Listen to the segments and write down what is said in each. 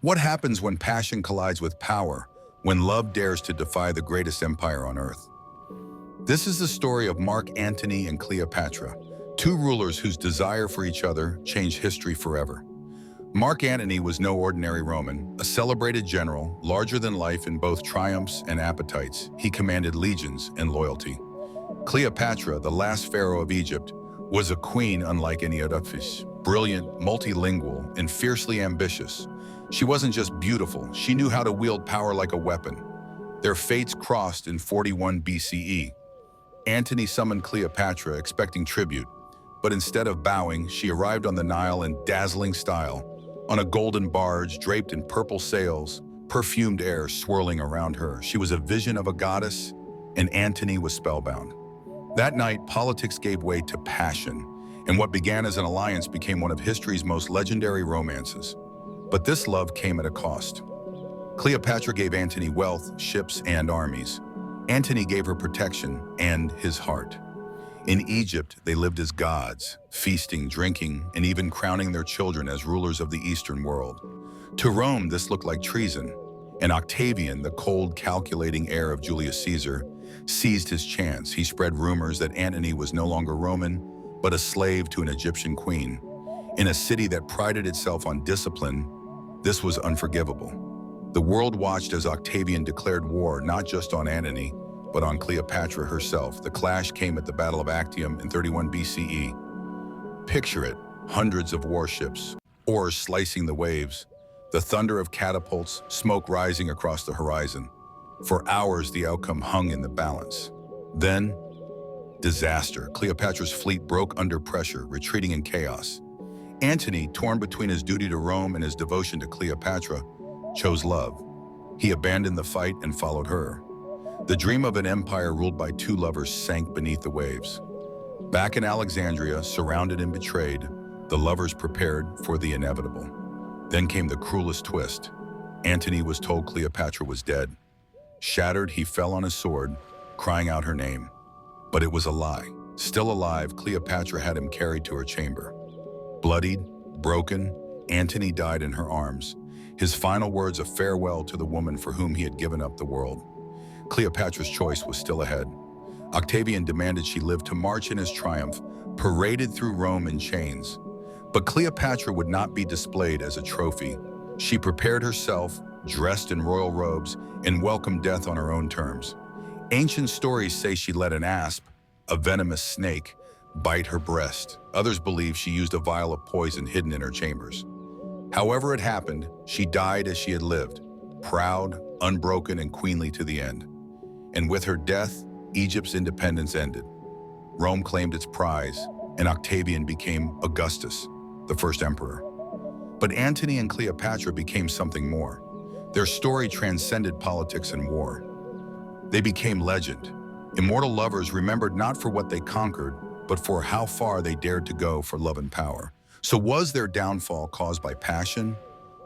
What happens when passion collides with power, when love dares to defy the greatest empire on earth? This is the story of Mark Antony and Cleopatra, two rulers whose desire for each other changed history forever. Mark Antony was no ordinary Roman, a celebrated general, larger than life in both triumphs and appetites. He commanded legions and loyalty. Cleopatra, the last pharaoh of Egypt, was a queen unlike any other, brilliant, multilingual, and fiercely ambitious. She wasn't just beautiful, she knew how to wield power like a weapon. Their fates crossed in 41 BCE. Antony summoned Cleopatra, expecting tribute, but instead of bowing, she arrived on the Nile in dazzling style. On a golden barge draped in purple sails, perfumed air swirling around her. She was a vision of a goddess, and Antony was spellbound. That night, politics gave way to passion, and what began as an alliance became one of history's most legendary romances. But this love came at a cost. Cleopatra gave Antony wealth, ships, and armies. Antony gave her protection and his heart. In Egypt, they lived as gods, feasting, drinking, and even crowning their children as rulers of the Eastern world. To Rome, this looked like treason, and Octavian, the cold, calculating heir of Julius Caesar, seized his chance. He spread rumors that Antony was no longer Roman, but a slave to an Egyptian queen. In a city that prided itself on discipline, this was unforgivable. The world watched as Octavian declared war not just on Antony, but on Cleopatra herself. The clash came at the Battle of Actium in 31 BCE. Picture it, hundreds of warships, oars slicing the waves, the thunder of catapults, smoke rising across the horizon. For hours, the outcome hung in the balance. Then, disaster. Cleopatra's fleet broke under pressure, retreating in chaos. Antony, torn between his duty to Rome and his devotion to Cleopatra, chose love. He abandoned the fight and followed her. The dream of an empire ruled by two lovers sank beneath the waves. Back in Alexandria, surrounded and betrayed, the lovers prepared for the inevitable. Then came the cruelest twist. Antony was told Cleopatra was dead. Shattered, he fell on his sword, crying out her name. But it was a lie. Still alive, Cleopatra had him carried to her chamber. Bloodied, broken, Antony died in her arms, his final words a farewell to the woman for whom he had given up the world. Cleopatra's choice was still ahead. Octavian demanded she live to march in his triumph, paraded through Rome in chains. But Cleopatra would not be displayed as a trophy. She prepared herself, dressed in royal robes, and welcomed death on her own terms. Ancient stories say she let an asp, a venomous snake, bite her breast. Others believe she used a vial of poison hidden in her chambers. However it happened, she died as she had lived, proud, unbroken, and queenly to the end. And with her death, Egypt's independence ended. Rome claimed its prize, and Octavian became Augustus, the first emperor. But Antony and Cleopatra became something more. Their story transcended politics and war. They became legend, immortal lovers remembered not for what they conquered, but for how far they dared to go for love and power. So was their downfall caused by passion,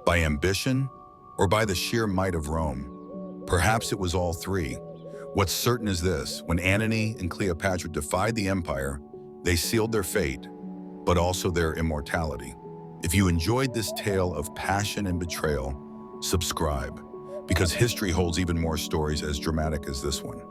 by ambition, or by the sheer might of Rome? Perhaps it was all three. What's certain is this: when Antony and Cleopatra defied the empire, they sealed their fate, but also their immortality. If you enjoyed this tale of passion and betrayal, subscribe, because history holds even more stories as dramatic as this one.